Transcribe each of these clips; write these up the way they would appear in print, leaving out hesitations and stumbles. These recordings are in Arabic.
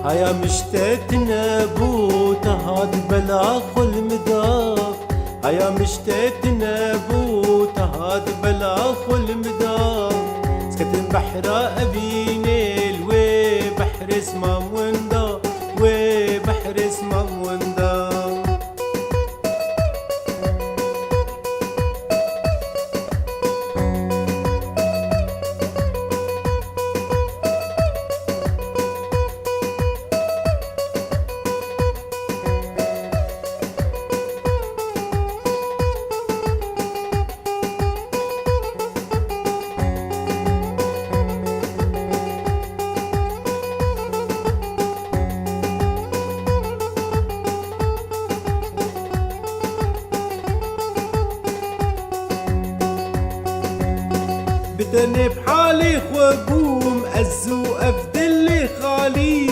هيا مشتاتنا بوتا هاد بلا خل مداف. هيا مشتاتنا بوتا هاد بلا خل مداف. سكت بحر أبينيل وبحر اسمه وندا وبحر اسمه وندا. بدني بحالي خوقوم أزو أفدلي خالي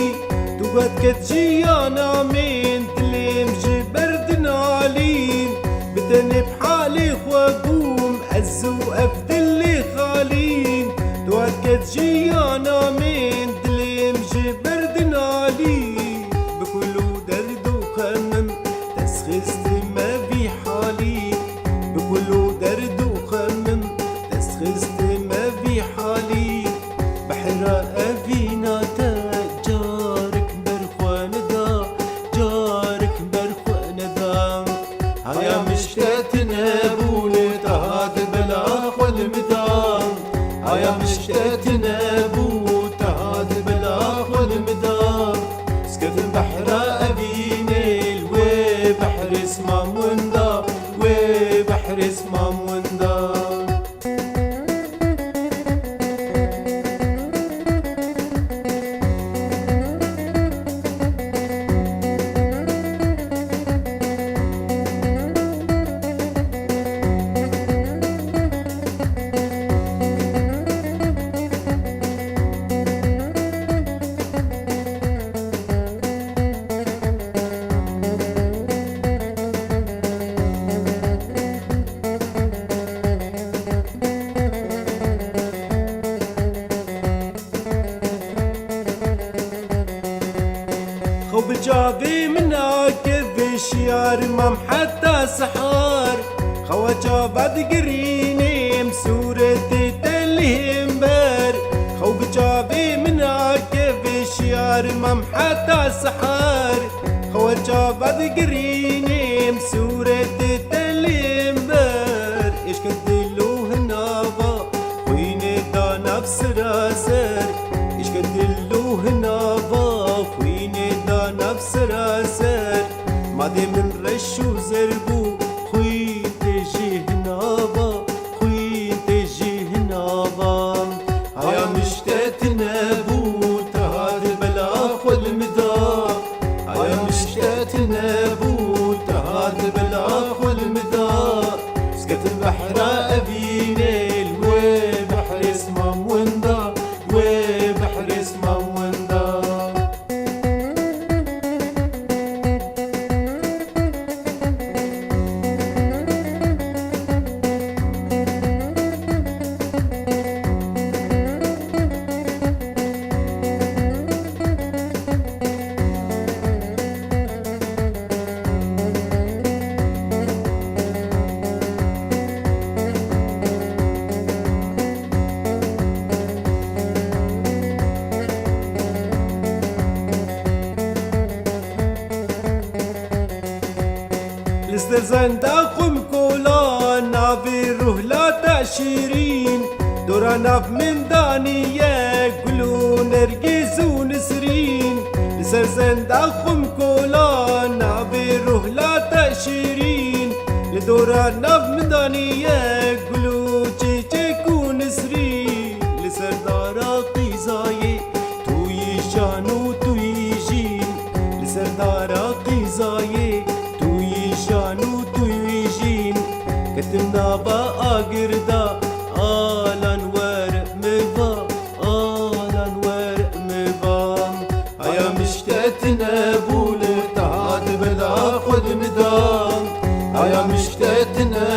توقت كتجيانا من تليم جبردنا علي. بدني بحالي خوقوم أزو أفدلي خالي توقت كتجيانا من تليم جبردنا علي. بكلو درد وخمم تسخست ما في حالي. بكلو درد وخمم تسخست حالي. بحر أفينا جارك برخوان دا جارك برخوان دا. هيا مشتاتنا بولت هاد بلا خل مدام. هيا مشتاتنا بولت هاد بلا خل مدام. سكت بحر أبينيل وبحر اسمه وندا وبحر اسمه وندا. وبجابي منك بشيار مام حتى سحار. خواجا بعد قريني مسورة تلهم بار. وبجابي منك بشيار مام حتى سحار. خواجا بعد قريني مسورة تلهم بار. إيش كدلو هنابا وين دا نفس راسر. إيش كدلو هنابا نفس راسر. مادي من رشو زربو خوي تجي هنابا خوي تجي هنابا. هيا مشتاتنا بوتا هاد بلا خل مدا. هيا مشتاتنا بوتا هاد بلا خل مدا. سكت بحر أبينيل وبحر اسمه وندا وبحر اسمه وندا. لستزند أخم كولان نافي روح لا تأشيرين. دورا ناف من دانية قلو نرقز ونسرين. لستزند أخم كولان نافي روح لا تأشيرين. لدورا ناف من دانية قلو تشيك ونسرين. لسردارا قيزاي توي شانو توي جين. لسردارا قيزاي شانو تويجين. كتمنا بقى قردا آلان ورق مبا آلان ورق مبا. هيا مشتاتنا بولت هاد بلا خد مدام. هيا مشتاتنا